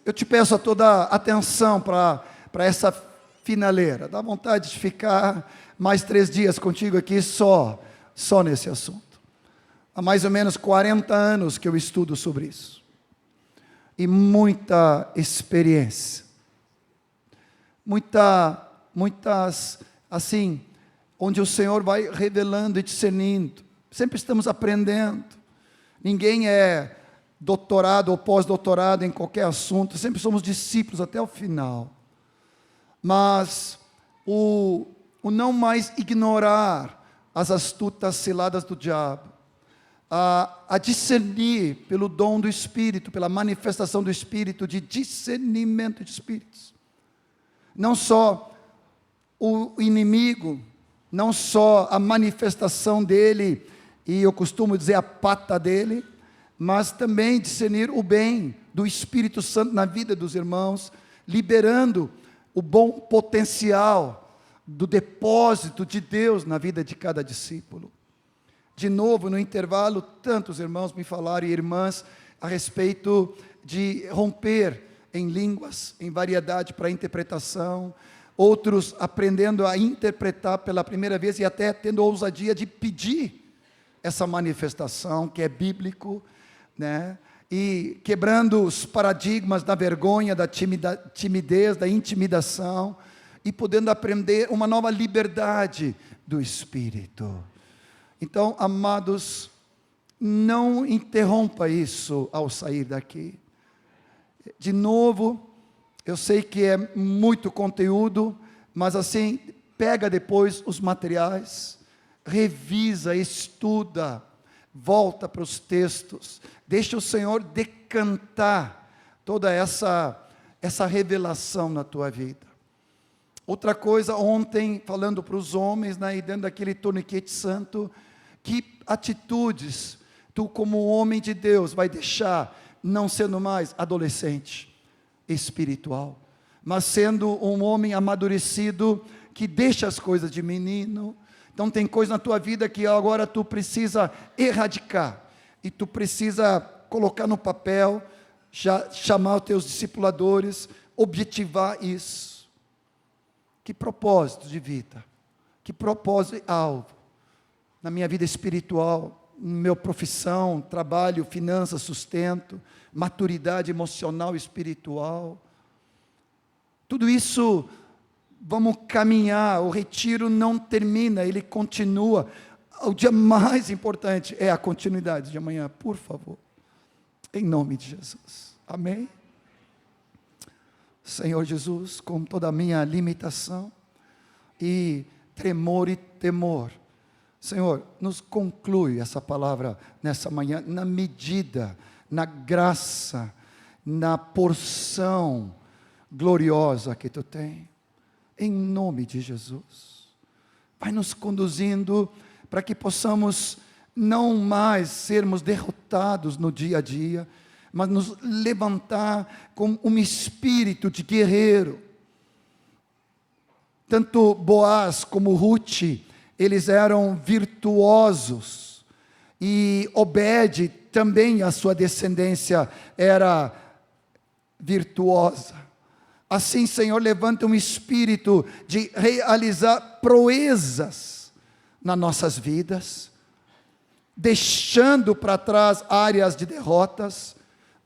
eu te peço a toda atenção para essa finaleira. Dá vontade de ficar mais 3 dias contigo aqui só nesse assunto. Há mais ou menos 40 anos que eu estudo sobre isso. E muita experiência. Muitas, assim, onde o Senhor vai revelando e discernindo. Sempre estamos aprendendo. Ninguém é doutorado ou pós-doutorado em qualquer assunto. Sempre somos discípulos até o final. Mas o não mais ignorar as astutas ciladas do diabo. A discernir pelo dom do Espírito, pela manifestação do Espírito, de discernimento de espíritos. Não só o inimigo, não só a manifestação dele, e eu costumo dizer a pata dele, mas também discernir o bem do Espírito Santo na vida dos irmãos, liberando o bom potencial do depósito de Deus na vida de cada discípulo. De novo, no intervalo, tantos irmãos me falaram, e irmãs, a respeito de romper em línguas, em variedade para interpretação, outros aprendendo a interpretar pela primeira vez e até tendo a ousadia de pedir essa manifestação, que é bíblico, né? E quebrando os paradigmas da vergonha, da timidez, da intimidação, e podendo aprender uma nova liberdade do Espírito. Então, amados, não interrompa isso ao sair daqui. De novo, eu sei que é muito conteúdo, mas assim, pega depois os materiais, revisa, estuda, volta para os textos, deixa o Senhor decantar toda essa revelação na tua vida. Outra coisa, ontem, falando para os homens, né, e dentro daquele torniquete santo, que atitudes tu, como homem de Deus, vai deixar, não sendo mais adolescente espiritual, mas sendo um homem amadurecido, que deixa as coisas de menino. Então tem coisa na tua vida que agora tu precisa erradicar, e tu precisa colocar no papel, já chamar os teus discipuladores, objetivar isso. Que propósito de vida, que propósito e alvo, na minha vida espiritual, na minha profissão, trabalho, finanças, sustento, maturidade emocional e espiritual. Tudo isso, vamos caminhar, o retiro não termina, ele continua. O dia mais importante é a continuidade de amanhã, por favor, em nome de Jesus, amém? Senhor Jesus, com toda a minha limitação e tremor e temor, Senhor, nos conclui essa palavra nessa manhã, na medida, na graça, na porção gloriosa que Tu tem, em nome de Jesus. Vai nos conduzindo para que possamos não mais sermos derrotados no dia a dia, mas nos levantar com um espírito de guerreiro. Tanto Boaz como Ruth, eles eram virtuosos, e Obed também, a sua descendência era virtuosa. Assim, Senhor, levanta um espírito de realizar proezas nas nossas vidas, deixando para trás áreas de derrotas,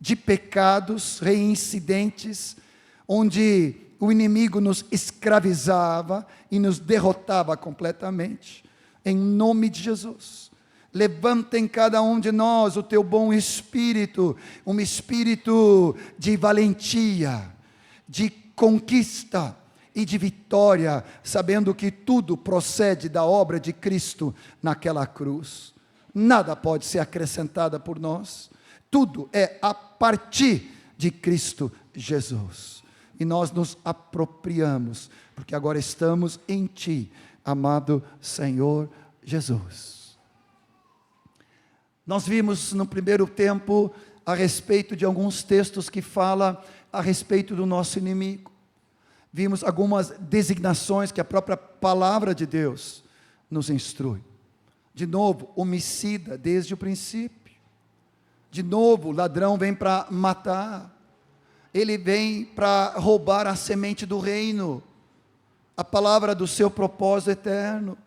de pecados, reincidentes, onde o inimigo nos escravizava e nos derrotava completamente. Em nome de Jesus, levanta em cada um de nós o Teu bom espírito, um espírito de valentia, de conquista e de vitória, sabendo que tudo procede da obra de Cristo naquela cruz. Nada pode ser acrescentado por nós, tudo é a partir de Cristo Jesus. E nós nos apropriamos, porque agora estamos em Ti, amado Senhor Jesus. Nós vimos no primeiro tempo a respeito de alguns textos que falam a respeito do nosso inimigo. Vimos algumas designações que a própria palavra de Deus nos instrui. De novo, homicida desde o princípio. De novo, ladrão vem para matar. ele vem para roubar a semente do reino, a palavra do seu propósito eterno,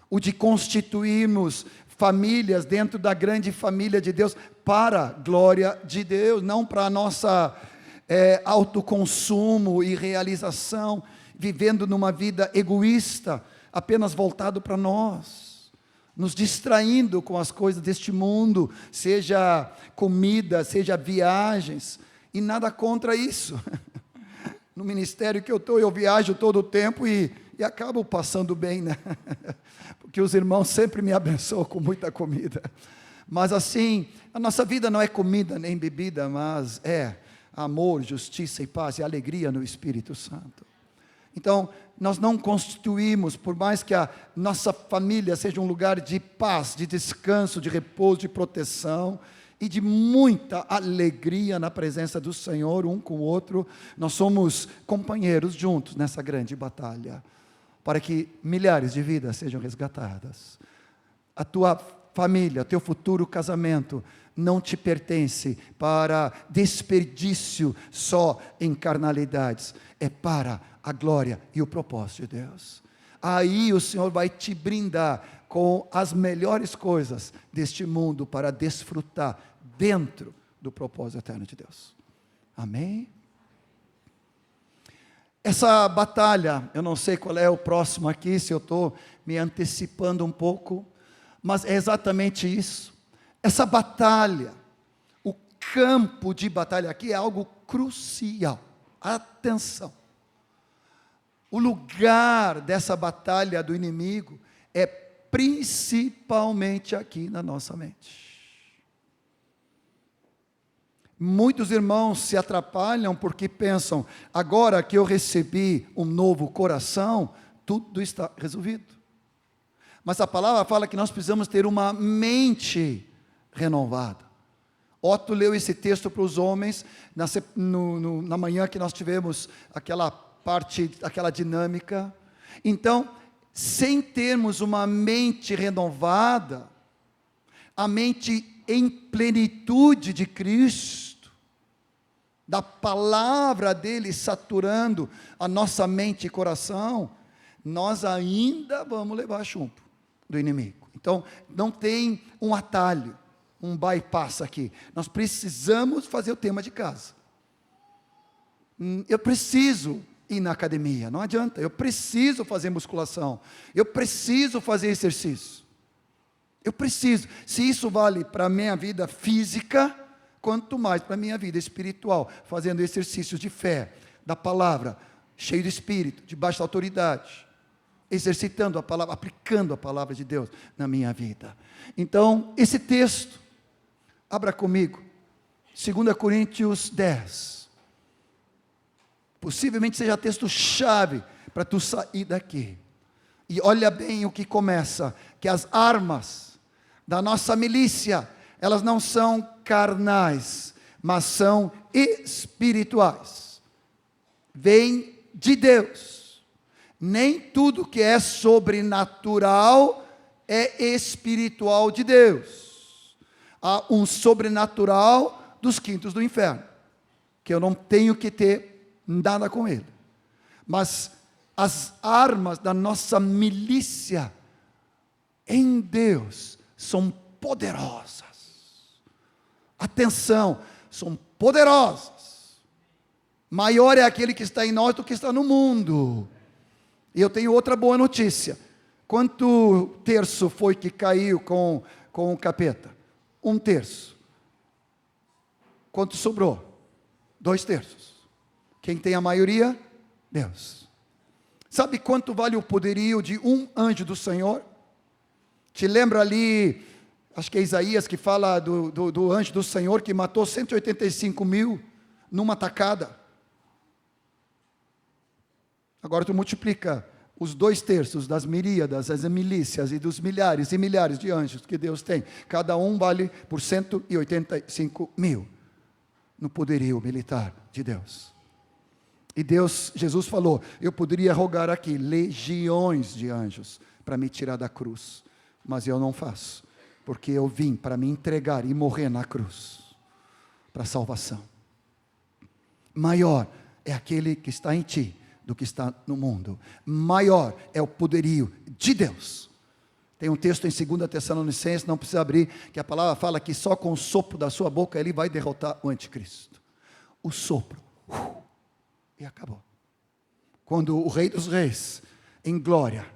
o de constituirmos famílias dentro da grande família de Deus, para a glória de Deus, não para a nossa autoconsumo e realização, vivendo numa vida egoísta, apenas voltado para nós, nos distraindo com as coisas deste mundo, seja comida, seja viagens, e nada contra isso. No ministério que eu estou, eu viajo todo o tempo e acabo passando bem, né? Porque os irmãos sempre me abençoam com muita comida. Mas assim, a nossa vida não é comida nem bebida, mas é amor, justiça e paz e alegria no Espírito Santo. Então, nós não constituímos, por mais que a nossa família seja um lugar de paz, de descanso, de repouso, de proteção e de muita alegria na presença do Senhor, um com o outro, nós somos companheiros juntos nessa grande batalha, para que milhares de vidas sejam resgatadas. A tua família, teu futuro casamento, não te pertence para desperdício só em carnalidades, é para a glória e o propósito de Deus. Aí o Senhor vai te brindar com as melhores coisas deste mundo para desfrutar dentro do propósito eterno de Deus. Amém? Essa batalha, eu não sei qual é o próximo aqui, se eu estou me antecipando um pouco, mas é exatamente isso. Essa batalha, o campo de batalha aqui é algo crucial. Atenção. O lugar dessa batalha do inimigo é principalmente aqui na nossa mente. Muitos irmãos se atrapalham porque pensam, agora que eu recebi um novo coração, tudo está resolvido. Mas a palavra fala que nós precisamos ter uma mente renovada. Otto leu esse texto para os homens na manhã que nós tivemos aquela parte, aquela dinâmica. Então, sem termos uma mente renovada, a mente em plenitude de Cristo, da palavra dele saturando a nossa mente e coração, nós ainda vamos levar chumbo do inimigo. Então, não tem um atalho, um bypass aqui. Nós precisamos fazer o tema de casa. Eu preciso ir na academia, não adianta. Eu preciso fazer musculação. Eu preciso fazer exercício. Eu preciso. Se isso vale para a minha vida física, quanto mais para a minha vida espiritual, fazendo exercícios de fé, da palavra, cheio de espírito, debaixo da autoridade, exercitando a palavra, aplicando a palavra de Deus na minha vida. Então, esse texto, abra comigo, 2 Coríntios 10, possivelmente seja texto-chave para tu sair daqui, e olha bem o que começa, que as armas da nossa milícia, elas não são carnais, mas são espirituais, vêm de Deus. Nem tudo que é sobrenatural é espiritual de Deus. Há um sobrenatural dos quintos do inferno, que eu não tenho que ter nada com ele. Mas as armas da nossa milícia em Deus são poderosas. Atenção, são poderosas. Maior é aquele que está em nós do que está no mundo. E eu tenho outra boa notícia. Quanto terço foi que caiu com o capeta? 1/3. Quanto sobrou? 2/3. Quem tem a maioria? Deus. Sabe quanto vale o poderio de um anjo do Senhor? Te lembra ali, acho que é Isaías que fala do anjo do Senhor que matou 185.000 numa tacada. Agora tu multiplica os 2/3 das miríadas, as milícias e dos milhares e milhares de anjos que Deus tem. Cada um vale por 185.000 no poderio militar de Deus. E Jesus falou, eu poderia rogar aqui legiões de anjos para me tirar da cruz, mas eu não faço, porque eu vim para me entregar e morrer na cruz, para a salvação. maior é aquele que está em ti do que está no mundo. Maior é o poderio de Deus. Tem um texto em 2 Tessalonicenses, não precisa abrir, que a palavra fala que só com o sopro da sua boca ele vai derrotar o anticristo. O sopro. E acabou. Quando o Rei dos Reis, em glória,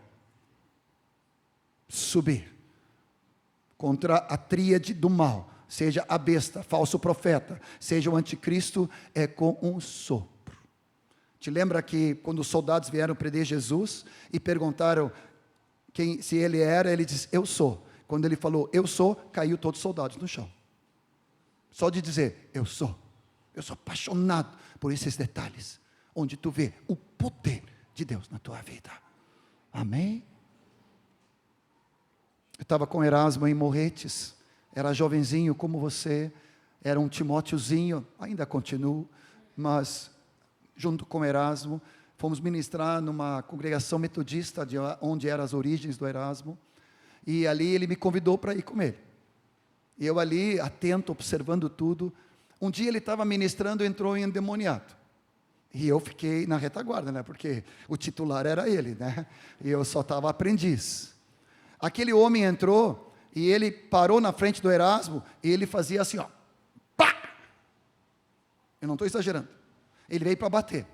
subir contra a tríade do mal, seja a besta, falso profeta, seja o anticristo, é com um sopro. Te lembra que quando os soldados vieram prender Jesus e perguntaram se ele era, ele disse, eu sou. Quando ele falou, eu sou, caiu todos os soldados no chão. Só de dizer, eu sou. Eu sou apaixonado por esses detalhes, onde tu vê o poder de Deus na tua vida. Amém? Eu estava com Erasmo em Morretes, era jovenzinho como você, era um Timóteozinho, ainda continuo, mas junto com Erasmo, fomos ministrar numa congregação metodista, onde eram as origens do Erasmo, e ali ele me convidou para ir com ele. E eu ali, atento, observando tudo, um dia ele estava ministrando e entrou em endemoniado. E eu fiquei na retaguarda, né? Porque o titular era ele, né? E eu só estava aprendiz. Aquele homem entrou e ele parou na frente do Erasmo e ele fazia assim, ó. Pá! Eu não estou exagerando. Ele veio para bater.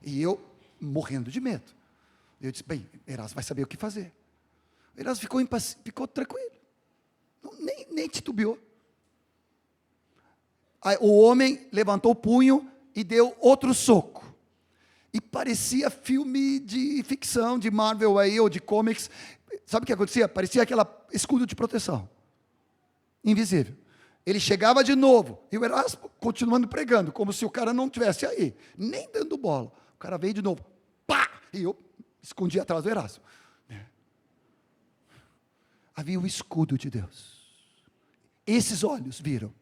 E eu morrendo de medo. Eu disse, bem, Erasmo vai saber o que fazer. O Erasmo ficou tranquilo. Nem titubeou. Aí, o homem levantou o punho e deu outro soco. E parecia filme de ficção, de Marvel aí, ou de comics. Sabe o que acontecia? Parecia aquele escudo de proteção. Invisível. Ele chegava de novo, e o Erasmo continuando pregando, como se o cara não estivesse aí, nem dando bola. O cara veio de novo, pá! E eu escondi atrás do Erasmo. Havia o escudo de Deus. Esses olhos viram.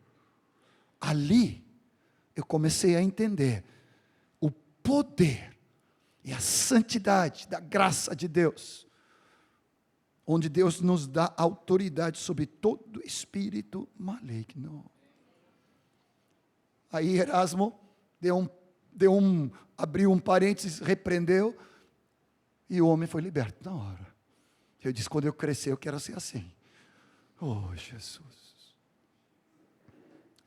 Ali, eu comecei a entender o poder e a santidade da graça de Deus, onde Deus nos dá autoridade sobre todo espírito maligno. Aí Erasmo abriu um parênteses, repreendeu, e o homem foi liberto na hora. Eu disse, quando eu crescer, eu quero ser assim. Oh, Jesus.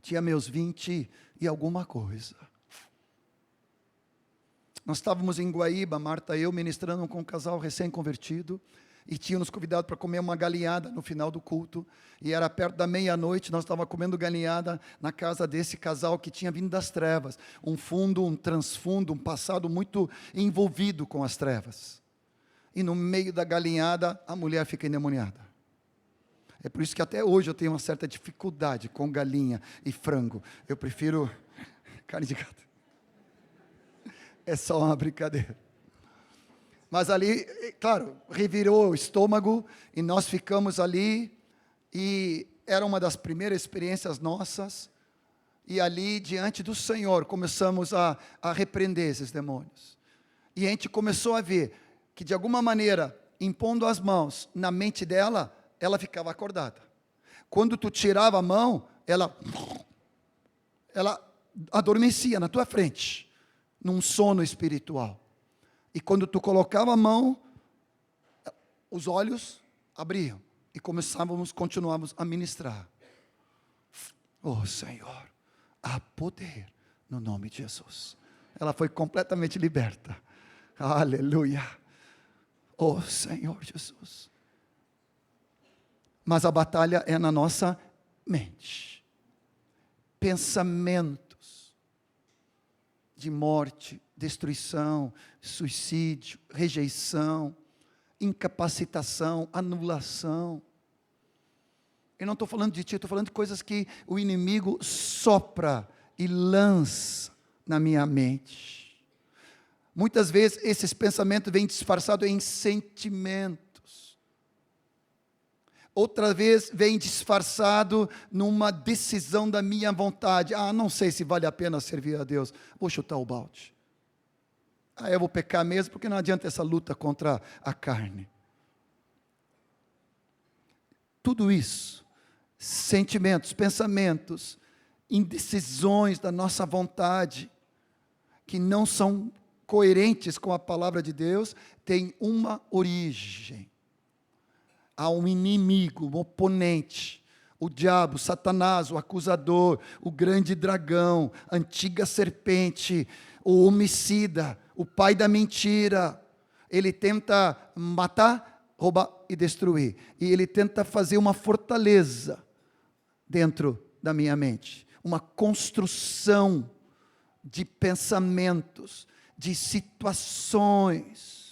Tinha meus 20 e alguma coisa. Nós estávamos em Guaíba, Marta e eu, ministrando com um casal recém-convertido, e tinham nos convidado para comer uma galinhada no final do culto, e era perto da meia-noite, nós estávamos comendo galinhada na casa desse casal que tinha vindo das trevas, um fundo, um transfundo, um passado muito envolvido com as trevas, e no meio da galinhada, a mulher fica endemoniada. É por isso que até hoje eu tenho uma certa dificuldade com galinha e frango, eu prefiro carne de gato, é só uma brincadeira. Mas ali, claro, revirou o estômago e nós ficamos ali e era uma das primeiras experiências nossas. E ali, diante do Senhor, começamos a repreender esses demônios. E a gente começou a ver que, de alguma maneira, impondo as mãos na mente dela, ela ficava acordada. Quando tu tirava a mão, ela adormecia na tua frente, num sono espiritual. E quando tu colocava a mão, os olhos abriam e continuávamos a ministrar. Oh Senhor, há poder no nome de Jesus. Ela foi completamente liberta. Aleluia. Oh Senhor Jesus. Mas a batalha é na nossa mente. Pensamentos de morte, destruição, suicídio, rejeição, incapacitação, anulação. Eu não estou falando de ti, estou falando de coisas que o inimigo sopra e lança na minha mente. Muitas vezes esses pensamentos vêm disfarçados em sentimentos. Outra vez vem disfarçado numa decisão da minha vontade. Não sei se vale a pena servir a Deus. Vou chutar o balde. Eu vou pecar mesmo, porque não adianta essa luta contra a carne. Tudo isso, sentimentos, pensamentos, indecisões da nossa vontade, que não são coerentes com a palavra de Deus têm uma origem. Há um inimigo, um oponente, o diabo, Satanás, o acusador, o grande dragão, a antiga serpente, o homicida, o pai da mentira. Ele tenta matar, roubar e destruir. E ele tenta fazer uma fortaleza dentro da minha mente, uma construção de pensamentos, de situações,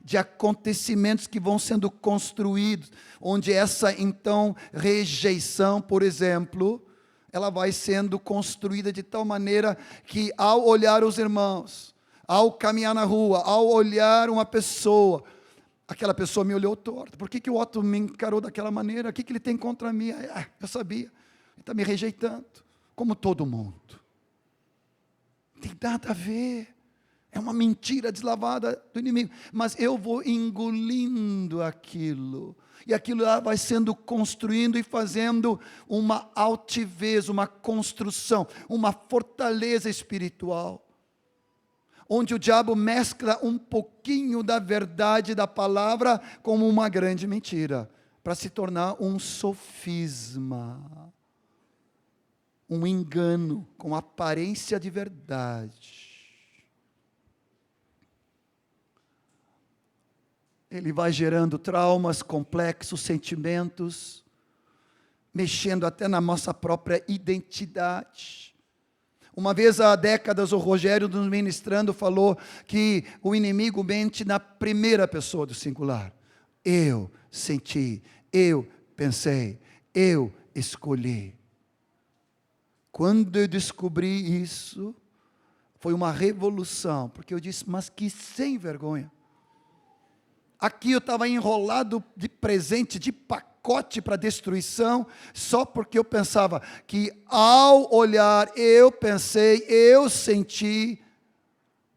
de acontecimentos que vão sendo construídos, onde essa então rejeição, por exemplo, ela vai sendo construída de tal maneira que ao olhar os irmãos, ao caminhar na rua, ao olhar uma pessoa, aquela pessoa me olhou torto. Por que o Otto me encarou daquela maneira? O que ele tem contra mim? Eu sabia, ele está me rejeitando, como todo mundo. Não tem nada a ver. É uma mentira deslavada do inimigo. Mas eu vou engolindo aquilo. E aquilo lá vai sendo construindo e fazendo uma altivez, uma construção, uma fortaleza espiritual. Onde o diabo mescla um pouquinho da verdade da palavra com uma grande mentira. Para se tornar um sofisma. Um engano com aparência de verdade. Ele vai gerando traumas, complexos, sentimentos, mexendo até na nossa própria identidade. Uma vez há décadas, o Rogério nos ministrando falou que o inimigo mente na primeira pessoa do singular. Eu senti, eu pensei, eu escolhi. Quando eu descobri isso, foi uma revolução, porque eu disse, mas que sem vergonha. Aqui eu estava enrolado de presente, de pacote para destruição, só porque eu pensava que ao olhar, eu pensei, eu senti,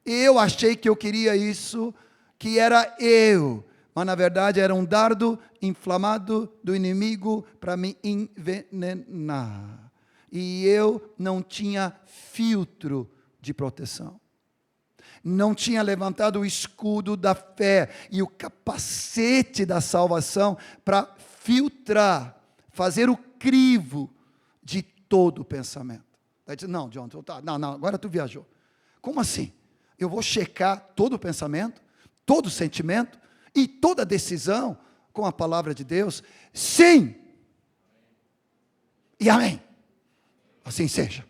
eu achei que eu queria isso, que era eu. Mas na verdade era um dardo inflamado do inimigo para me envenenar. E eu não tinha filtro de proteção. Não tinha levantado o escudo da fé e o capacete da salvação para filtrar, fazer o crivo de todo o pensamento. Daí diz, não, John, não, agora tu viajou. Como assim? Eu vou checar todo o pensamento, todo o sentimento e toda decisão com a palavra de Deus? Sim! E amém. Assim seja.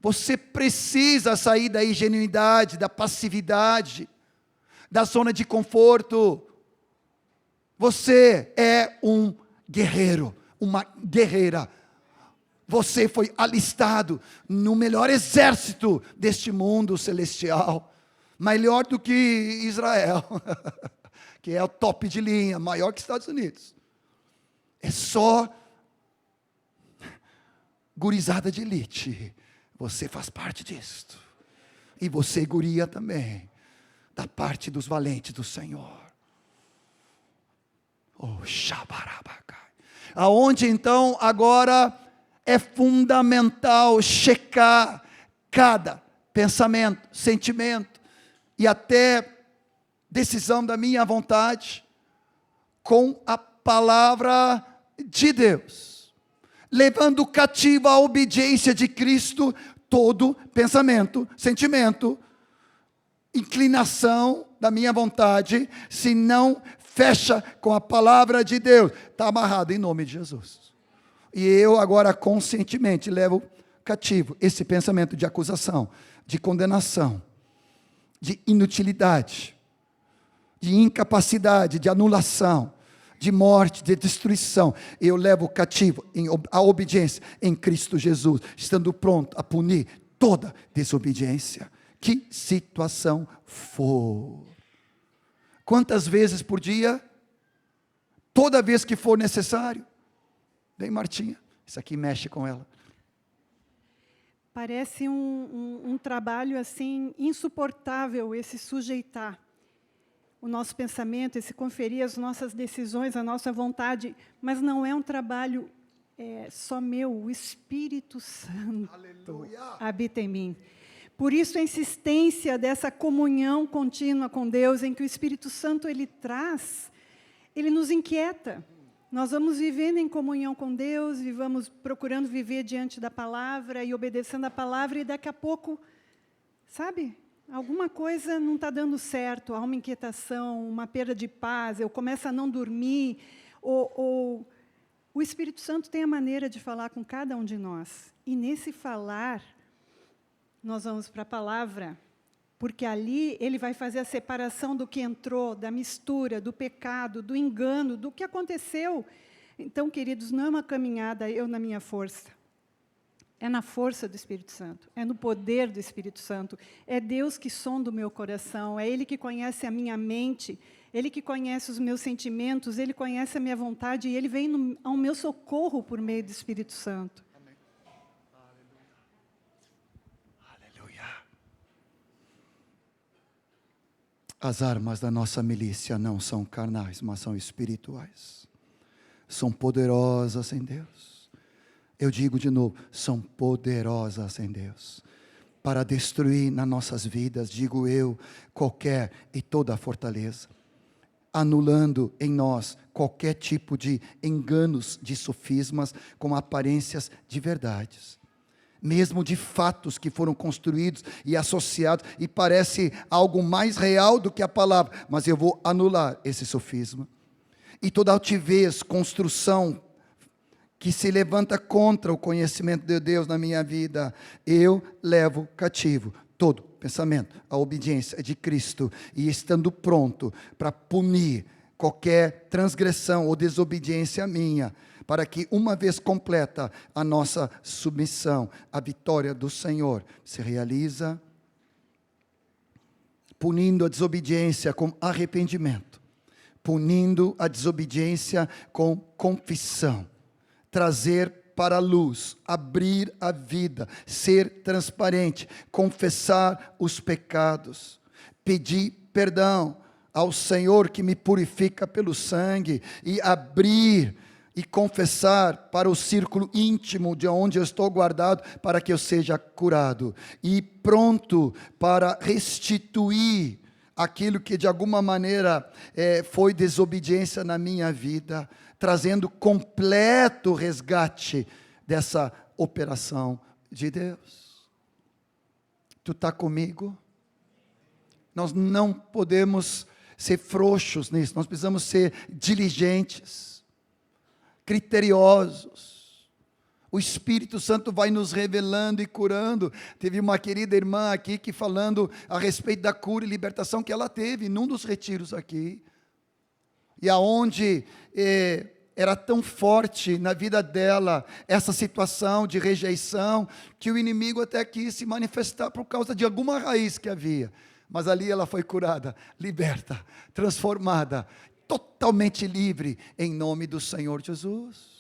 Você precisa sair da ingenuidade, da passividade, da zona de conforto. Você é um guerreiro, uma guerreira. Você foi alistado no melhor exército deste mundo celestial. Melhor do que Israel, que é o top de linha, maior que Estados Unidos. É só gurizada de elite. Você faz parte disto. E você, guria, também. Da parte dos valentes do Senhor. Oh, Shabarabacai. Aonde então agora é fundamental checar cada pensamento, sentimento e até decisão da minha vontade com a palavra de Deus. Levando cativa a obediência de Cristo, todo pensamento, sentimento, inclinação da minha vontade, se não fecha com a palavra de Deus, está amarrado em nome de Jesus. E eu agora conscientemente levo cativo esse pensamento de acusação, de condenação, de inutilidade, de incapacidade, de anulação, de morte, de destruição. Eu levo cativo a obediência em Cristo Jesus, estando pronto a punir toda desobediência, que situação for. Quantas vezes por dia? Toda vez que for necessário. Vem, Martinha, isso aqui mexe com ela. Parece um trabalho assim insuportável, esse sujeitar o nosso pensamento, esse conferir as nossas decisões, a nossa vontade, mas não é um trabalho só meu, o Espírito Santo habita em mim. Por isso a insistência dessa comunhão contínua com Deus, em que o Espírito Santo ele traz, ele nos inquieta. Nós vamos vivendo em comunhão com Deus, vamos procurando viver diante da palavra e obedecendo a palavra, e daqui a pouco, sabe, alguma coisa não está dando certo, há uma inquietação, uma perda de paz, eu começo a não dormir, ou o Espírito Santo tem a maneira de falar com cada um de nós. E nesse falar, nós vamos para a palavra, porque ali ele vai fazer a separação do que entrou, da mistura, do pecado, do engano, do que aconteceu. Então, queridos, não é uma caminhada eu na minha força. É na força do Espírito Santo, é no poder do Espírito Santo. É Deus que sonda o meu coração, é Ele que conhece a minha mente, Ele que conhece os meus sentimentos, Ele conhece a minha vontade, e Ele vem ao meu socorro por meio do Espírito Santo. As armas da nossa milícia não são carnais, mas são espirituais. São poderosas em Deus. Eu digo de novo, são poderosas em Deus. Para destruir nas nossas vidas, digo eu, qualquer e toda a fortaleza. Anulando em nós qualquer tipo de enganos, de sofismas, com aparências de verdades. Mesmo de fatos que foram construídos e associados, e parece algo mais real do que a palavra, mas eu vou anular esse sofisma. E toda altivez, construção, que se levanta contra o conhecimento de Deus na minha vida, eu levo cativo todo pensamento, a obediência de Cristo, e estando pronto para punir qualquer transgressão ou desobediência minha, para que uma vez completa a nossa submissão, a vitória do Senhor se realiza, punindo a desobediência com arrependimento, punindo a desobediência com confissão, trazer para a luz, abrir a vida, ser transparente, confessar os pecados, pedir perdão ao Senhor que me purifica pelo sangue, e abrir e confessar para o círculo íntimo de onde eu estou guardado, para que eu seja curado, e pronto para restituir aquilo que de alguma maneira foi desobediência na minha vida, trazendo completo resgate dessa operação de Deus. Tu está comigo? Nós não podemos ser frouxos nisso, nós precisamos ser diligentes, criteriosos. O Espírito Santo vai nos revelando e curando. Teve uma querida irmã aqui que falando a respeito da cura e libertação que ela teve num dos retiros aqui, e aonde era tão forte na vida dela essa situação de rejeição, que o inimigo até quis se manifestar por causa de alguma raiz que havia, mas ali ela foi curada, liberta, transformada, totalmente livre, em nome do Senhor Jesus.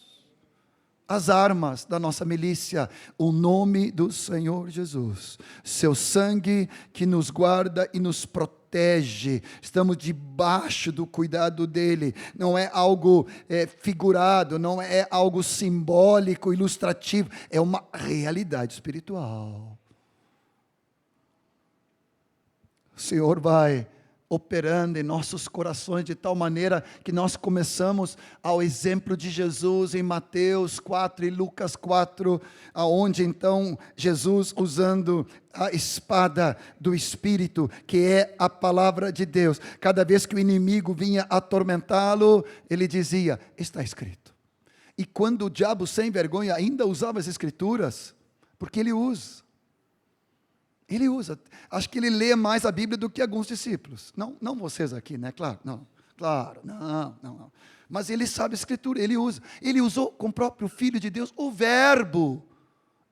As armas da nossa milícia, o nome do Senhor Jesus, seu sangue que nos guarda e nos protege, estamos debaixo do cuidado dele, não é algo figurado, não é algo simbólico, ilustrativo, é uma realidade espiritual. O Senhor vai operando em nossos corações de tal maneira que nós começamos ao exemplo de Jesus em Mateus 4 e Lucas 4, aonde então Jesus, usando a espada do Espírito, que é a palavra de Deus, cada vez que o inimigo vinha atormentá-lo, ele dizia, está escrito. E quando o diabo sem vergonha ainda usava as escrituras, porque ele usa, acho que ele lê mais a Bíblia do que alguns discípulos, não vocês aqui, né, claro, não, mas ele sabe a Escritura, ele usou com o próprio Filho de Deus, o verbo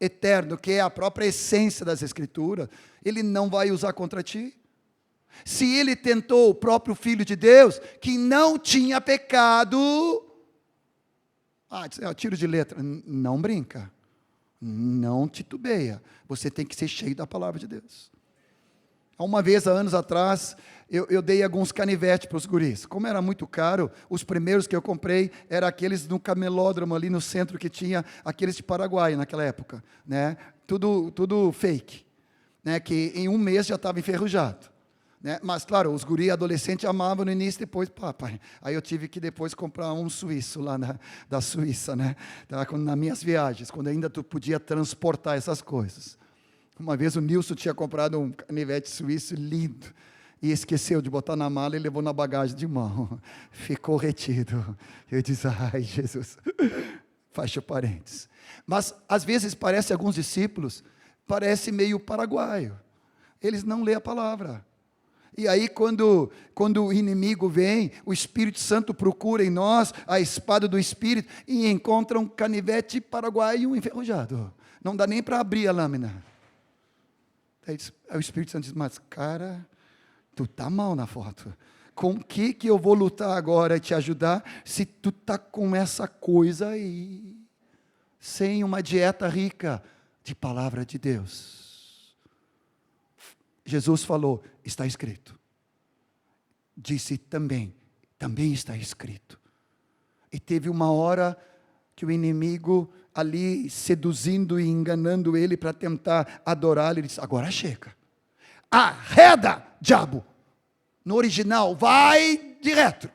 eterno, que é a própria essência das Escrituras, ele não vai usar contra ti. Se ele tentou o próprio Filho de Deus, que não tinha pecado, tiro de letra, não brinca. Não titubeia, você tem que ser cheio da palavra de Deus. Uma vez, há anos atrás, eu dei alguns canivetes para os guris. Como era muito caro, os primeiros que eu comprei eram aqueles no camelódromo ali no centro, que tinha aqueles de Paraguai naquela época, né? Tudo fake. né, que em um mês já estava enferrujado. Né? Mas, claro, os guri adolescentes amavam no início, depois, papai. Aí eu tive que depois comprar um suíço lá da Suíça, né? Nas minhas viagens, quando ainda tu podia transportar essas coisas. Uma vez o Nilson tinha comprado um canivete suíço lindo, e esqueceu de botar na mala e levou na bagagem de mão. Ficou retido. Eu disse, ai, Jesus. Fecha parênteses. Mas, às vezes, parece alguns discípulos, parece meio paraguaio. Eles não lêem a palavra. E aí, quando o inimigo vem, o Espírito Santo procura em nós a espada do Espírito e encontra um canivete paraguaio enferrujado. Não dá nem para abrir a lâmina. Aí o Espírito Santo diz, mas cara, tu está mal na foto. Com que eu vou lutar agora e te ajudar se tu está com essa coisa aí? Sem uma dieta rica de palavra de Deus. Jesus falou, está escrito. Disse também está escrito. E teve uma hora que o inimigo ali seduzindo e enganando ele para tentar adorá-lo, ele disse, agora chega. Arreda, diabo. No original, vai direto.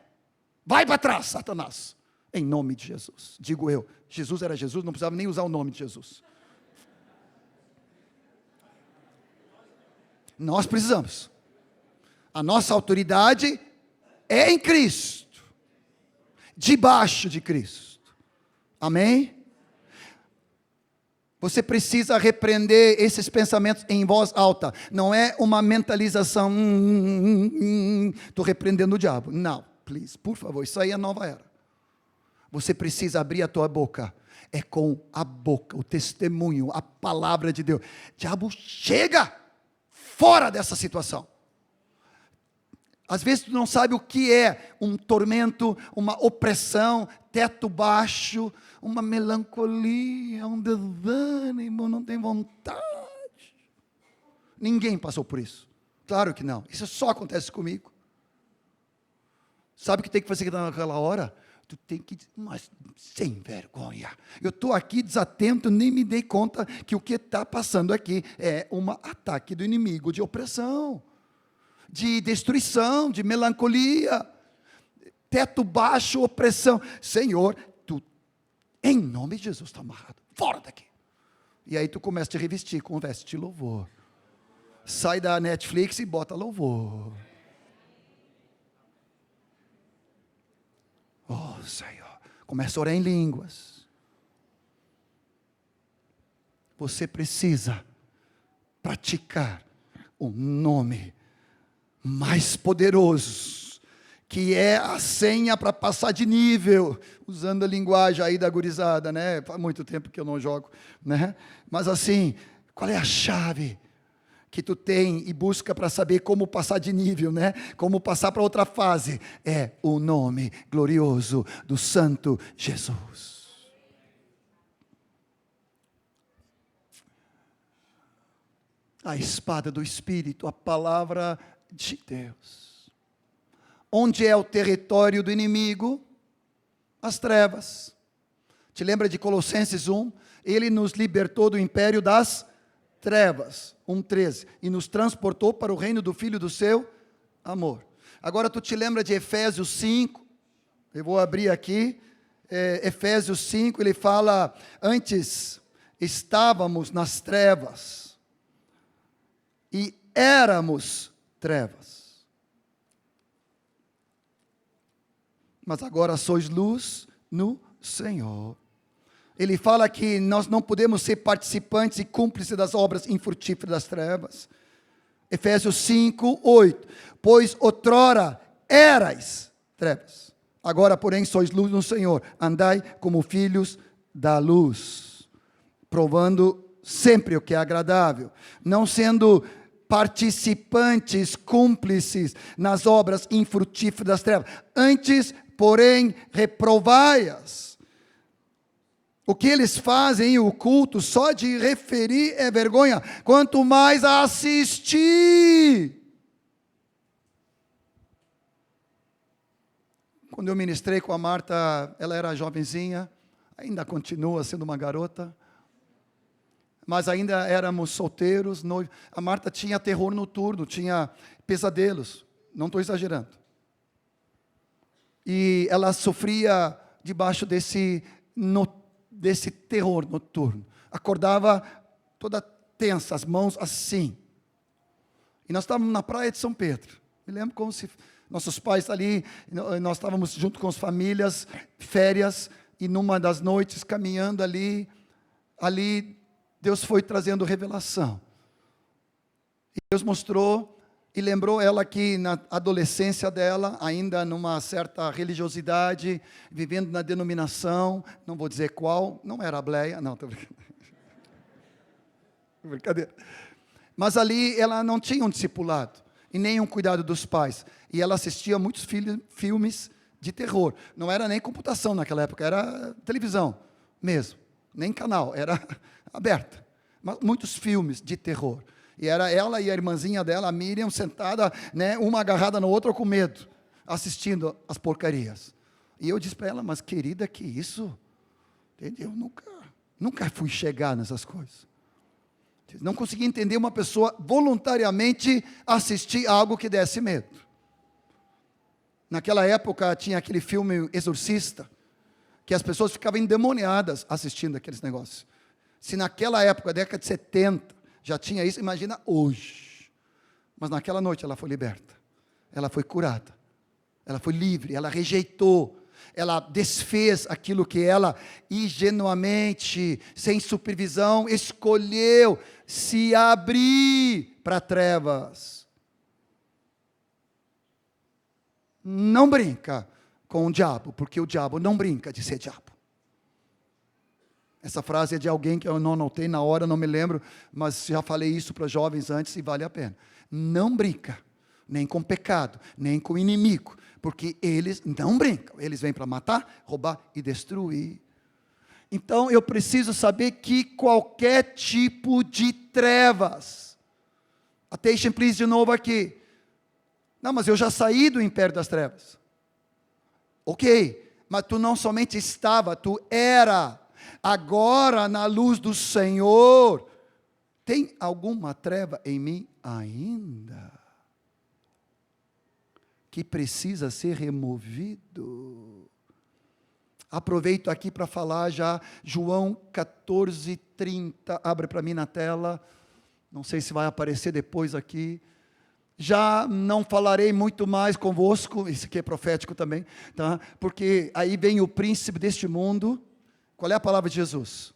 Vai para trás, Satanás. Em nome de Jesus. Digo eu, Jesus era Jesus, não precisava nem usar o nome de Jesus. Nós precisamos. A nossa autoridade é em Cristo. Debaixo de Cristo. Amém? Você precisa repreender esses pensamentos em voz alta. Não é uma mentalização. Estou repreendendo o diabo. Não, please, por favor, isso aí é a nova era. Você precisa abrir a tua boca. É com a boca, o testemunho, a palavra de Deus. Diabo, chega! Fora dessa situação. Às vezes tu não sabe o que é um tormento, uma opressão, teto baixo, uma melancolia, um desânimo, não tem vontade. Ninguém passou por isso. Claro que não. Isso só acontece comigo. Sabe o que tem que fazer naquela hora? Tu tem que dizer, mas sem vergonha. Eu estou aqui desatento, nem me dei conta que o que está passando aqui é um ataque do inimigo de opressão, de destruição, de melancolia, teto baixo, opressão. Senhor, tu, em nome de Jesus, está amarrado, fora daqui. E aí tu começa a te revestir com veste de louvor. Sai da Netflix e bota louvor. Oh, Senhor, começa a orar em línguas. Você precisa praticar o nome mais poderoso, que é a senha para passar de nível, usando a linguagem aí da gurizada, né? Faz muito tempo que eu não jogo, né? Mas assim, qual é a chave que tu tem e busca para saber como passar de nível, né? Como passar para outra fase? É o nome glorioso do Santo Jesus. A espada do Espírito, a palavra de Deus. Onde é o território do inimigo? As trevas. Te lembra de Colossenses 1? Ele nos libertou do império das trevas, 1:13, e nos transportou para o reino do Filho do seu amor. Agora tu te lembra de Efésios 5, eu vou abrir aqui, Efésios 5, ele fala, antes estávamos nas trevas, e éramos trevas, mas agora sois luz no Senhor. Ele fala que nós não podemos ser participantes e cúmplices das obras infrutíferas das trevas. Efésios 5, 8. Pois outrora erais trevas, agora porém sois luz no Senhor. Andai como filhos da luz, provando sempre o que é agradável, não sendo participantes, cúmplices nas obras infrutíferas das trevas. Antes, porém, reprovai-as. O que eles fazem em o culto, só de referir é vergonha, quanto mais assistir. Quando eu ministrei com a Marta, ela era jovenzinha, ainda continua sendo uma garota. mas ainda éramos solteiros. A Marta tinha terror noturno, tinha pesadelos, não estou exagerando. E ela sofria debaixo desse terror noturno. Acordava toda tensa, as mãos assim. E nós estávamos na praia de São Pedro. Me lembro como se nossos pais ali, nós estávamos junto com as famílias, férias, e numa das noites, caminhando ali, Deus foi trazendo revelação. E Deus mostrou e lembrou ela que na adolescência dela, ainda numa certa religiosidade, vivendo na denominação, não vou dizer qual, não era a Bleia, não, estou brincando. Brincadeira. Mas ali ela não tinha um discipulado e nem um cuidado dos pais. E ela assistia muitos filmes de terror. Não era nem computação naquela época, era televisão mesmo. Nem canal, era aberta. Mas muitos filmes de terror. E era ela e a irmãzinha dela, a Miriam, sentada, né, uma agarrada na outra com medo, assistindo as porcarias. E eu disse para ela, mas querida, que isso? Entendeu? Nunca fui chegar nessas coisas. Não conseguia entender uma pessoa voluntariamente assistir a algo que desse medo. Naquela época tinha aquele filme Exorcista, que as pessoas ficavam endemoniadas assistindo aqueles negócios. Se naquela época, década de 70, já tinha isso, imagina hoje. Mas naquela noite ela foi liberta, ela foi curada, ela foi livre, ela rejeitou, ela desfez aquilo que ela ingenuamente, sem supervisão, escolheu se abrir para trevas. Não brinca com o diabo, porque o diabo não brinca de ser diabo. Essa frase é de alguém que eu não anotei na hora, não me lembro, mas já falei isso para jovens antes e vale a pena. Não brinca, nem com pecado, nem com o inimigo, porque eles não brincam, eles vêm para matar, roubar e destruir. Então eu preciso saber que qualquer tipo de trevas, attention please de novo aqui, não, mas eu já saí do império das trevas, ok, mas tu não somente estava, tu era. Agora, na luz do Senhor, tem alguma treva em mim ainda que precisa ser removido? Aproveito aqui para falar já, João 14:30, abre para mim na tela, não sei se vai aparecer depois aqui. Já não falarei muito mais convosco, isso aqui é profético também, tá? Porque aí vem o príncipe deste mundo. Qual é a palavra de Jesus?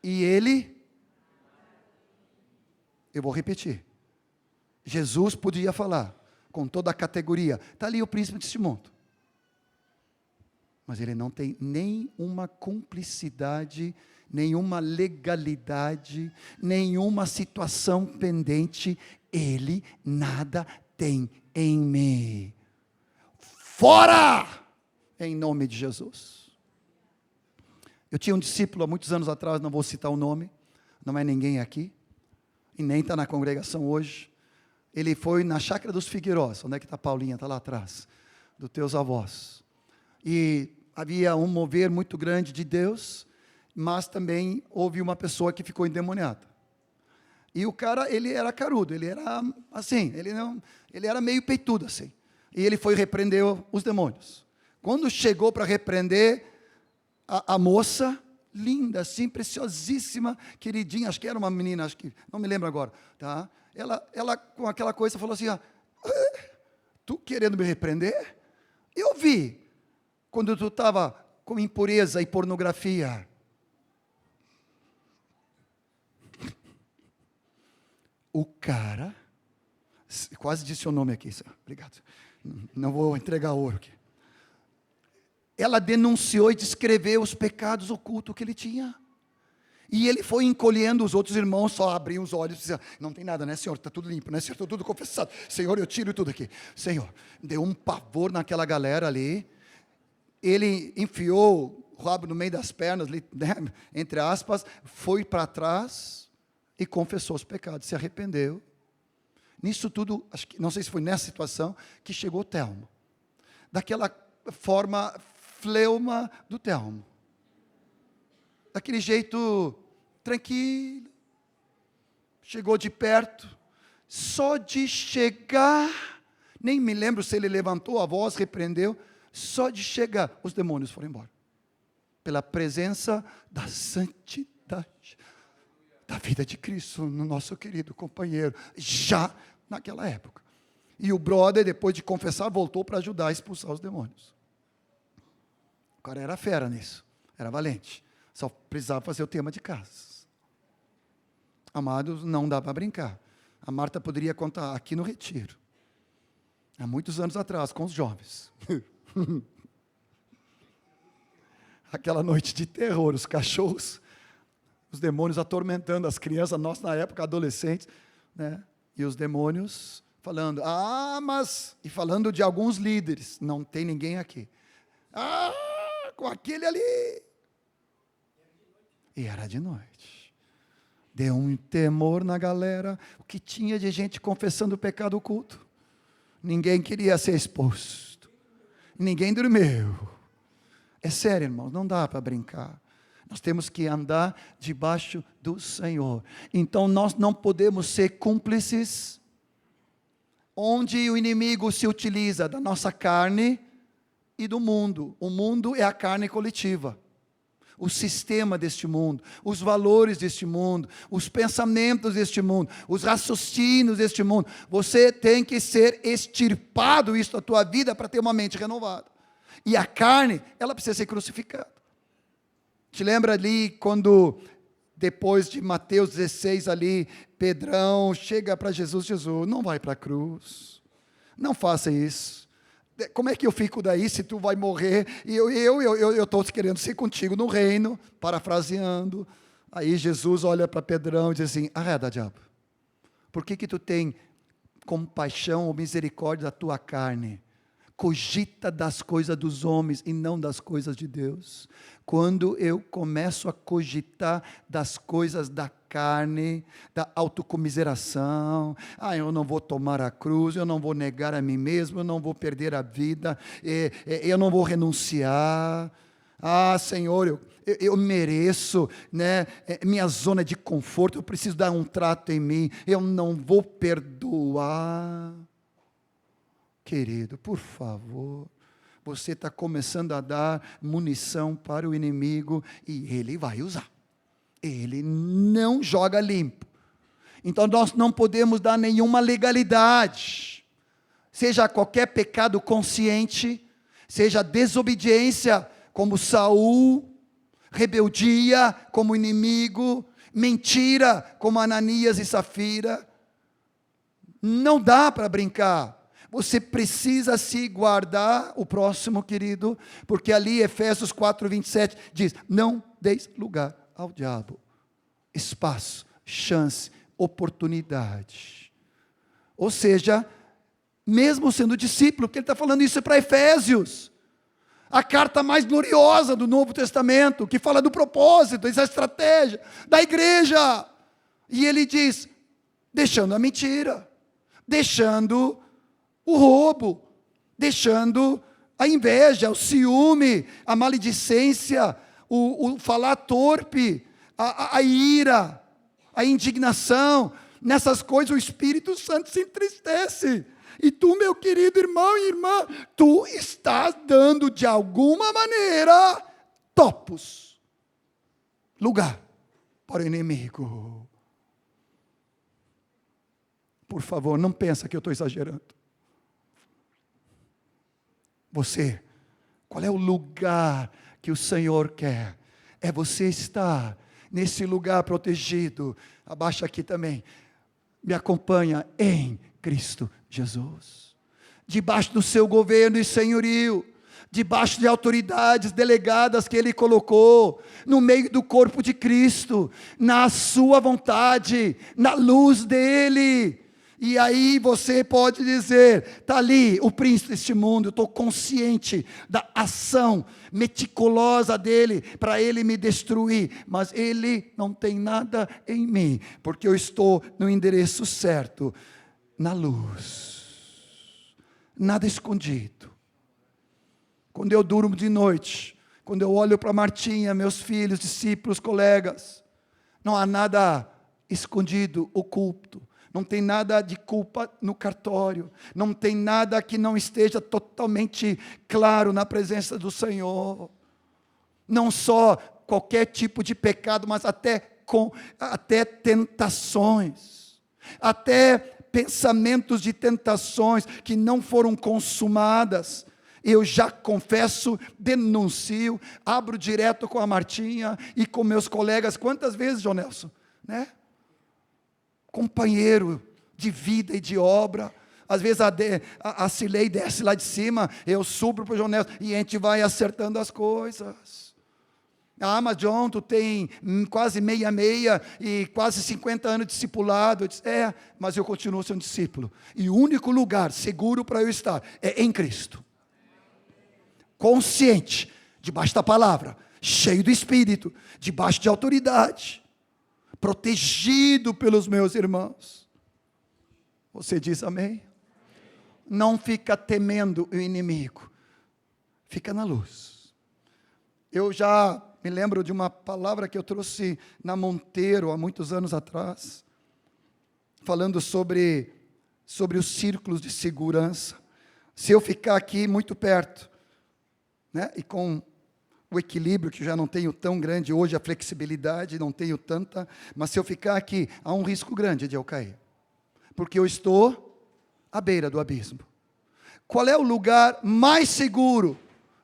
E ele, eu vou repetir, Jesus podia falar, com toda a categoria, está ali o príncipe deste mundo, mas ele não tem nenhuma cumplicidade, nenhuma legalidade, nenhuma situação pendente, ele nada tem em mim, fora, em nome de Jesus. Eu tinha um discípulo há muitos anos atrás, não vou citar o nome, não é ninguém aqui, e nem está na congregação hoje. Ele foi na Chácara dos Figueirós, onde é que está a Paulinha? Está lá atrás, dos teus avós. E havia um mover muito grande de Deus, mas também houve uma pessoa que ficou endemoniada. E o cara, ele era carudo, ele era assim, ele era meio peitudo assim. E ele foi repreender os demônios. Quando chegou para repreender, a moça, linda, assim, preciosíssima, queridinha, acho que era uma menina, acho que, não me lembro agora, tá? Ela com aquela coisa falou assim, tu querendo me repreender? Eu vi, quando tu estava com impureza e pornografia. O cara, quase disse o nome aqui, obrigado, não vou entregar ouro aqui. Ela denunciou e descreveu os pecados ocultos que ele tinha. E ele foi encolhendo, os outros irmãos só abriam os olhos e diziam, não tem nada, né, Senhor? Está tudo limpo, né, Senhor? Está tudo confessado. Senhor, eu tiro tudo aqui. Senhor, deu um pavor naquela galera ali. Ele enfiou o rabo no meio das pernas, né, entre aspas, foi para trás e confessou os pecados, se arrependeu. Nisso tudo, acho que, não sei se foi nessa situação, que chegou o Telmo. Daquela forma fleuma do Telmo. Daquele jeito tranquilo, chegou de perto, só de chegar, nem me lembro se ele levantou a voz, repreendeu, só de chegar, os demônios foram embora. Pela presença da santidade, da vida de Cristo, no nosso querido companheiro, já naquela época. E o brother, depois de confessar, voltou para ajudar a expulsar os demônios. O cara era fera nisso, era valente, só precisava fazer o tema de casa. Amados, não dá para brincar. A Marta poderia contar aqui no retiro, há muitos anos atrás, com os jovens. Aquela noite de terror, os cachorros, os demônios atormentando as crianças, nós na época adolescentes, né? E os demônios falando, mas... E falando de alguns líderes, não tem ninguém aqui. Com aquele ali. E era de noite. Deu um temor na galera, o que tinha de gente confessando o pecado oculto. Ninguém queria ser exposto. Ninguém dormiu. É sério, irmãos, não dá para brincar. Nós temos que andar debaixo do Senhor. Então nós não podemos ser cúmplices onde o inimigo se utiliza da nossa carne e do mundo. O mundo é a carne coletiva. O sistema deste mundo, os valores deste mundo, os pensamentos deste mundo, os raciocínios deste mundo. Você tem que ser extirpado isso da tua vida para ter uma mente renovada. E a carne, ela precisa ser crucificada. Te lembra ali quando, depois de Mateus 16 ali, Pedrão chega para Jesus, não vai para a cruz, não faça isso. Como é que eu fico daí se tu vai morrer? E eu estou querendo ser contigo no reino, parafraseando. Aí Jesus olha para Pedrão e diz assim, arreda, diabo. Por que tu tem compaixão ou misericórdia da tua carne? Cogita das coisas dos homens e não das coisas de Deus. Quando eu começo a cogitar das coisas da carne, da autocomiseração, eu não vou tomar a cruz, eu não vou negar a mim mesmo, eu não vou perder a vida, eu não vou renunciar. Senhor, eu mereço, né, minha zona de conforto, eu preciso dar um trato em mim, eu não vou perdoar. Querido, por favor, você está começando a dar munição para o inimigo e ele vai usar. Ele não joga limpo. Então nós não podemos dar nenhuma legalidade, seja qualquer pecado consciente, seja desobediência, como Saul, rebeldia, como inimigo, mentira, como Ananias e Safira. Não dá para brincar. Você precisa se guardar, o próximo, querido, porque ali Efésios 4:27 diz, não deis lugar ao diabo, espaço, chance, oportunidade. Ou seja, mesmo sendo discípulo, porque ele está falando isso para Efésios, a carta mais gloriosa do Novo Testamento, que fala do propósito, da estratégia, da igreja. E ele diz, deixando a mentira, deixando o roubo, deixando a inveja, o ciúme, a maledicência, o falar torpe, a ira, a indignação. Nessas coisas o Espírito Santo se entristece. E tu, meu querido irmão e irmã, tu estás dando de alguma maneira topos, lugar para o inimigo. Por favor, não pensa que eu estou exagerando. Você, qual é o lugar que o Senhor quer? É você estar nesse lugar protegido. Abaixa aqui também. Me acompanha em Cristo Jesus. Debaixo do seu governo e senhorio. Debaixo de autoridades delegadas que Ele colocou. No meio do corpo de Cristo. Na sua vontade. Na luz dEle. E aí você pode dizer, está ali o príncipe deste mundo, eu estou consciente da ação meticulosa dele, para ele me destruir, mas ele não tem nada em mim, porque eu estou no endereço certo, na luz, nada escondido. Quando eu durmo de noite, quando eu olho para Martinha, meus filhos, discípulos, colegas, não há nada escondido, oculto. Não tem nada de culpa no cartório. Não tem nada que não esteja totalmente claro na presença do Senhor. Não só qualquer tipo de pecado, mas até tentações. Até pensamentos de tentações que não foram consumadas. Eu já confesso, denuncio, abro direto com a Martinha e com meus colegas. Quantas vezes, João Nelson? Né? Companheiro de vida e de obra. Às vezes a Cilei desce lá de cima, eu subo para o João Nelson e a gente vai acertando as coisas. Ah, mas John, tu tem quase meia e quase 50 anos de discipulado. Eu disse, mas eu continuo sendo discípulo. E o único lugar seguro para eu estar é em Cristo. Consciente, debaixo da palavra, cheio do Espírito, debaixo de autoridade, protegido pelos meus irmãos. Você diz amém? Não fica temendo o inimigo, fica na luz. Eu já me lembro de uma palavra que eu trouxe na Monteiro, há muitos anos atrás, falando sobre os círculos de segurança. Se eu ficar aqui muito perto, né, e com o equilíbrio, que já não tenho tão grande hoje, a flexibilidade, não tenho tanta, mas se eu ficar aqui, há um risco grande de eu cair, porque eu estou à beira do abismo. Qual é o lugar mais seguro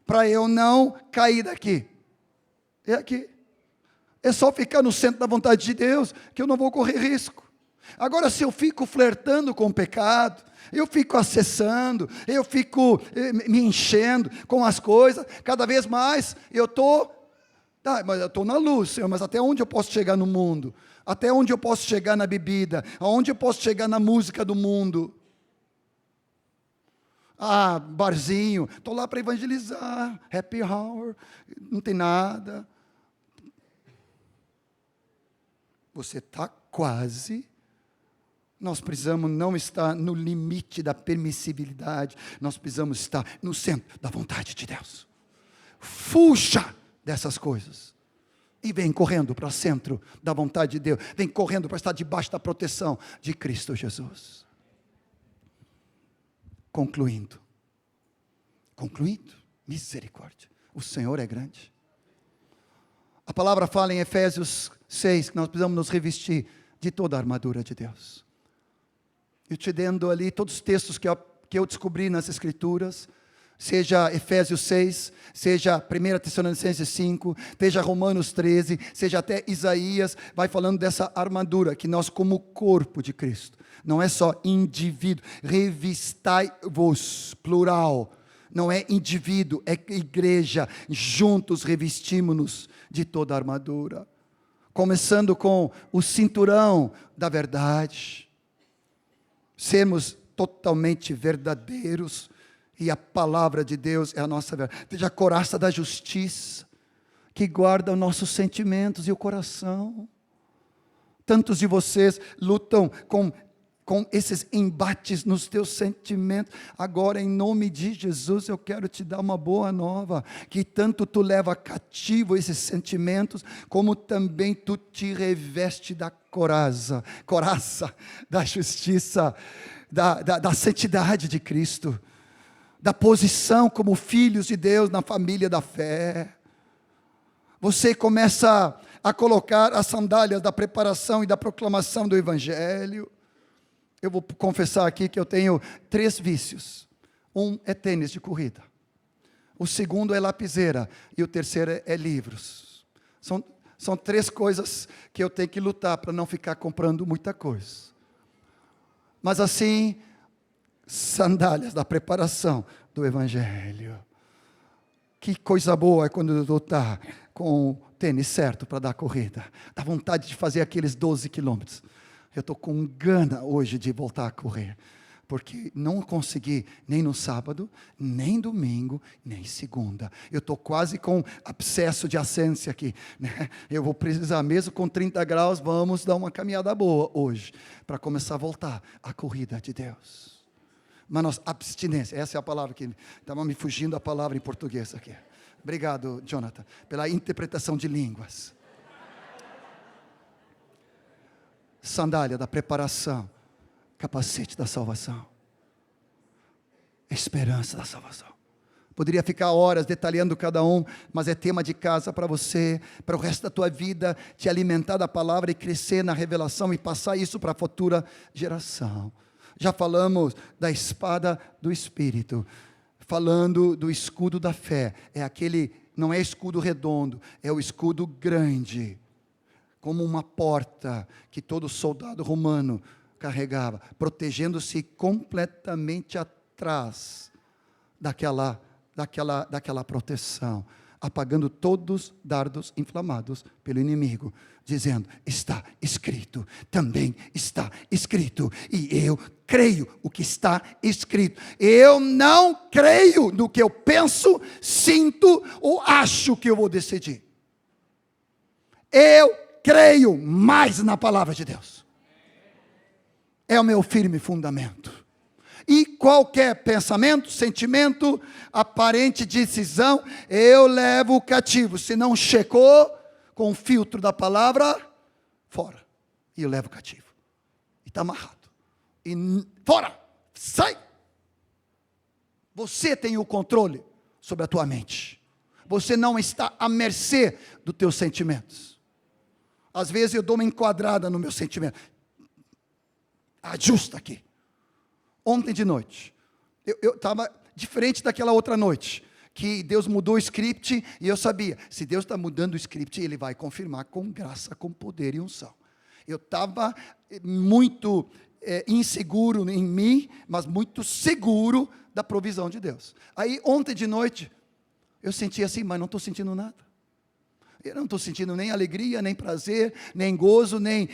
para eu não cair daqui? É aqui. É só ficar no centro da vontade de Deus, que eu não vou correr risco. Agora, se eu fico flertando com o pecado, eu fico acessando, eu fico me enchendo com as coisas, cada vez mais eu estou na luz, Senhor, mas até onde eu posso chegar no mundo? Até onde eu posso chegar na bebida? Aonde eu posso chegar na música do mundo? Ah, barzinho, estou lá para evangelizar, happy hour, não tem nada. Você está quase. Nós precisamos não estar no limite da permissibilidade, nós precisamos estar no centro da vontade de Deus. Fuja dessas coisas e vem correndo para o centro da vontade de Deus, vem correndo para estar debaixo da proteção de Cristo Jesus. Concluindo, misericórdia, o Senhor é grande. A palavra fala em Efésios 6, que nós precisamos nos revestir de toda a armadura de Deus. Eu te dando ali todos os textos que eu descobri nas Escrituras, seja Efésios 6, seja 1 Tessalonicenses 5, seja Romanos 13, seja até Isaías, vai falando dessa armadura, que nós como corpo de Cristo, não é só indivíduo, revistai-vos, plural, não é indivíduo, é igreja, juntos revestimos-nos de toda a armadura, começando com o cinturão da verdade, sermos totalmente verdadeiros, e a palavra de Deus é a nossa verdade. Seja a couraça da justiça, que guarda os nossos sentimentos e o coração. Tantos de vocês lutam com esses embates nos teus sentimentos. Agora, em nome de Jesus, eu quero te dar uma boa nova, que tanto tu leva cativo esses sentimentos, como também tu te reveste da coraça da justiça, da santidade de Cristo, da posição como filhos de Deus na família da fé. Você começa a colocar as sandálias da preparação e da proclamação do Evangelho. Eu vou confessar aqui que eu tenho 3 vícios. Um é tênis de corrida. O segundo é lapiseira. E o terceiro é livros. São 3 coisas que eu tenho que lutar para não ficar comprando muita coisa. Mas assim, sandálias da preparação do Evangelho. Que coisa boa é quando tu está com o tênis certo para dar a corrida. Dá vontade de fazer aqueles 12 quilômetros. Eu estou com gana hoje de voltar a correr, porque não consegui nem no sábado, nem domingo, nem segunda. Eu estou quase com abscesso de ascensão aqui, né? Eu vou precisar, mesmo com 30 graus, vamos dar uma caminhada boa hoje, para começar a voltar à corrida de Deus. Mas abstinência, essa é a palavra que estava me fugindo a palavra em português aqui. Obrigado, Jonathan, pela interpretação de línguas. sandália da preparação, capacete da salvação, esperança da salvação. Poderia ficar horas detalhando cada um, mas é tema de casa para você, para o resto da tua vida, te alimentar da palavra e crescer na revelação e passar isso para a futura geração. Já falamos da espada do Espírito, falando do escudo da fé. É aquele, não é escudo redondo, é o escudo grande, como uma porta que todo soldado romano carregava, protegendo-se completamente atrás daquela proteção, apagando todos os dardos inflamados pelo inimigo, dizendo, está escrito, também está escrito, e eu creio o que está escrito. Eu não creio no que eu penso, sinto ou acho que eu vou decidir. Eu creio mais na palavra de Deus. É o meu firme fundamento. E qualquer pensamento, sentimento, aparente decisão, eu levo cativo. Se não checou com o filtro da palavra, fora. E eu levo cativo. E está amarrado. E fora, sai. Você tem o controle sobre a tua mente. Você não está à mercê dos teus sentimentos. Às vezes eu dou uma enquadrada no meu sentimento. Ajusta aqui. Ontem de noite, eu estava diferente daquela outra noite, que Deus mudou o script, e eu sabia, se Deus está mudando o script, Ele vai confirmar com graça, com poder e unção. Eu estava muito inseguro em mim, mas muito seguro da provisão de Deus. Aí ontem de noite, eu senti assim, mas não estou sentindo nada. Eu não estou sentindo nem alegria, nem prazer, nem gozo, nem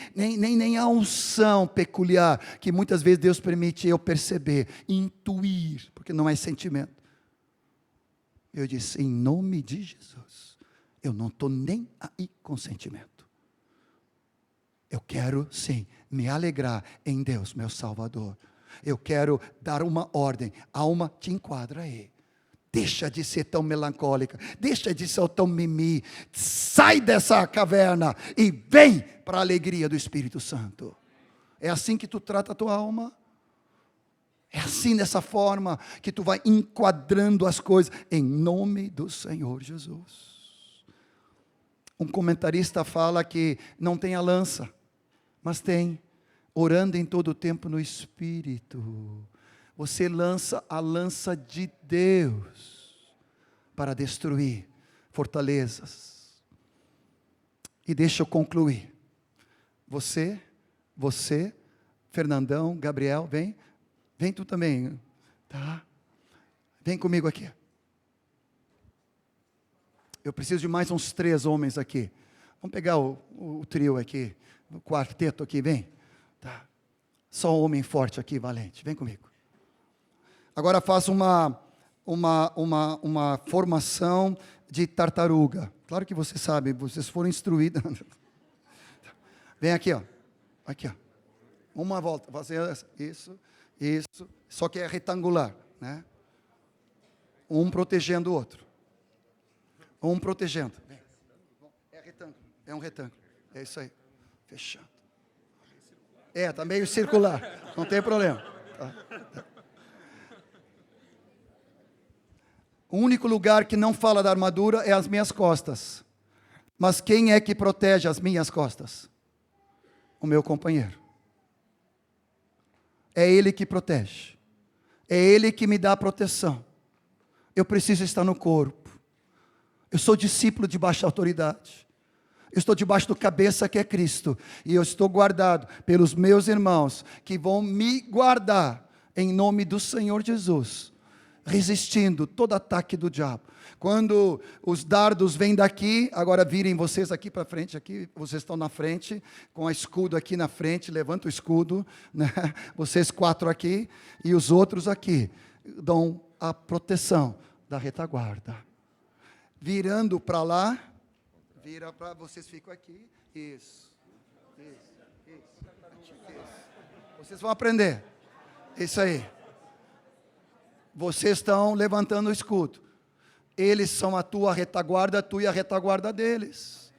a unção peculiar, que muitas vezes Deus permite eu perceber, intuir, porque não é sentimento. Eu disse, em nome de Jesus, eu não estou nem aí com sentimento. Eu quero sim, me alegrar em Deus, meu Salvador. Eu quero dar uma ordem, alma, te enquadra aí. Deixa de ser tão melancólica, deixa de ser tão mimi, sai dessa caverna e vem para a alegria do Espírito Santo. É assim que tu trata a tua alma? É assim, dessa forma, que tu vai enquadrando as coisas, em nome do Senhor Jesus. Um comentarista fala que não tem a lança, mas tem, orando em todo o tempo no Espírito. Você lança a lança de Deus para destruir fortalezas. E deixa eu concluir. Você, Fernandão, Gabriel, vem tu também, tá? Vem comigo aqui. Eu preciso de mais uns 3 homens aqui. Vamos pegar o trio aqui, o quarteto aqui, vem. Tá? Só um homem forte aqui, valente, vem comigo. Agora faço uma formação de tartaruga. Claro que você sabe, vocês foram instruídos. Vem aqui, ó. Aqui, ó. Uma volta. Fazer isso. Só que é retangular, né? Um protegendo o outro. Um protegendo. Vem. É retângulo. É um retângulo. É isso aí. Fechando. Tá meio circular. Não tem problema. Tá. O único lugar que não fala da armadura é as minhas costas. Mas quem é que protege as minhas costas? O meu companheiro. É Ele que protege. É Ele que me dá a proteção. Eu preciso estar no corpo. Eu sou discípulo debaixo da autoridade. Eu estou debaixo do cabeça que é Cristo. E eu estou guardado pelos meus irmãos, que vão me guardar em nome do Senhor Jesus. Resistindo todo ataque do diabo. Quando os dardos vêm daqui, agora virem vocês aqui para frente, aqui, vocês estão na frente, com o escudo aqui na frente, levanta o escudo, né? Vocês 4 aqui, e os outros aqui, dão a proteção da retaguarda. Virando para lá, vira para, vocês ficam aqui, isso. Vocês vão aprender, isso aí. Vocês estão levantando o escudo. Eles são a tua retaguarda, tu e a retaguarda deles.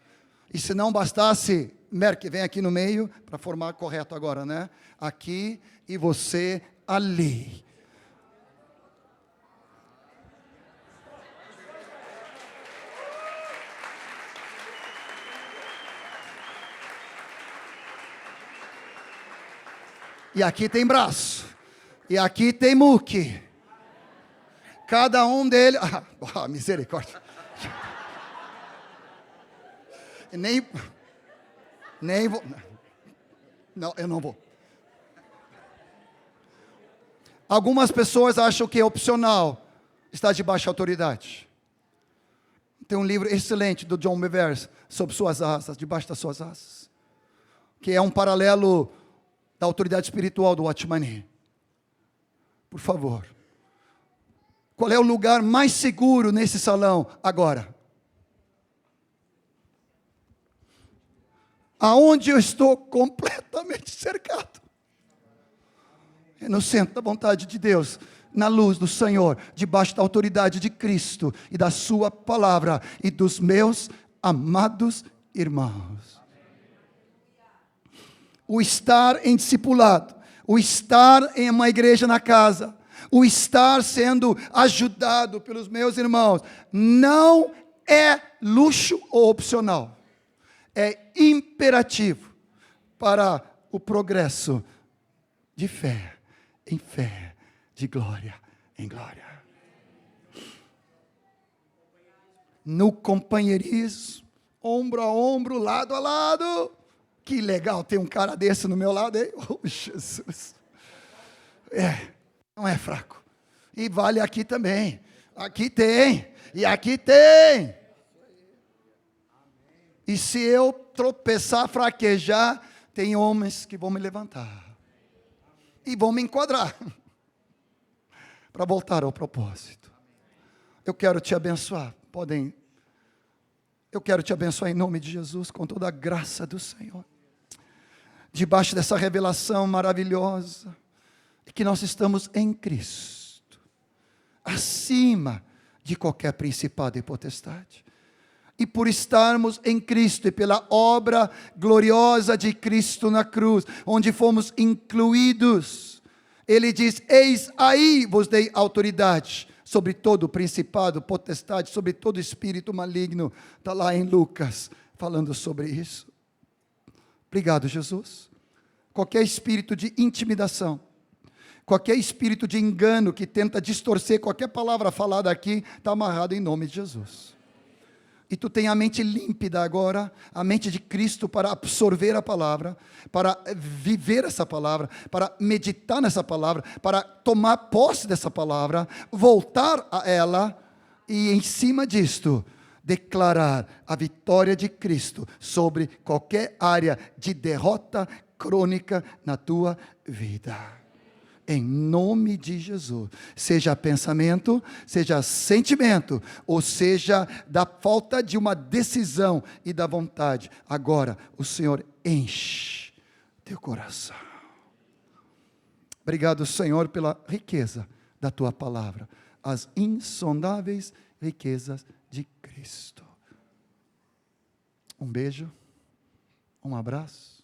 E se não bastasse Merck, vem aqui no meio para formar correto agora, né? Aqui e você ali. E aqui tem braço. E aqui tem muque. Cada um deles... misericórdia. Nem vou... Não, eu não vou. Algumas pessoas acham que é opcional estar debaixo de autoridade. Tem um livro excelente do John Bevere sobre suas asas, debaixo das suas asas. Que é um paralelo da autoridade espiritual do Watchman Nee. Por favor. Qual é o lugar mais seguro nesse salão agora? Aonde eu estou completamente cercado. É no centro da vontade de Deus, na luz do Senhor, debaixo da autoridade de Cristo e da sua palavra e dos meus amados irmãos. O estar em discipulado, o estar em uma igreja na casa, o estar sendo ajudado pelos meus irmãos, não é luxo ou opcional. É imperativo para o progresso de fé em fé, de glória em glória. No companheirismo, ombro a ombro, lado a lado. Que legal ter um cara desse no meu lado, hein? Oh, Jesus. Não é fraco. E vale aqui também. Aqui tem. E aqui tem. E se eu tropeçar, fraquejar, tem homens que vão me levantar. E vão me enquadrar. Para voltar ao propósito. Eu quero te abençoar. Eu quero te abençoar em nome de Jesus, com toda a graça do Senhor. Debaixo dessa revelação maravilhosa, que nós estamos em Cristo, acima de qualquer principado e potestade. E por estarmos em Cristo e pela obra gloriosa de Cristo na cruz, onde fomos incluídos, Ele diz, eis aí vos dei autoridade sobre todo principado, potestade, sobre todo espírito maligno. Está lá em Lucas, falando sobre isso. Obrigado, Jesus. Qualquer espírito de intimidação, qualquer espírito de engano que tenta distorcer qualquer palavra falada aqui, está amarrado em nome de Jesus. E tu tem a mente límpida agora, a mente de Cristo para absorver a palavra, para viver essa palavra, para meditar nessa palavra, para tomar posse dessa palavra, voltar a ela e em cima disto, declarar a vitória de Cristo sobre qualquer área de derrota crônica na tua vida. Em nome de Jesus, seja pensamento, seja sentimento, ou seja da falta de uma decisão e da vontade. Agora, o Senhor enche teu coração. Obrigado, Senhor, pela riqueza da tua palavra, as insondáveis riquezas de Cristo. Um beijo, um abraço.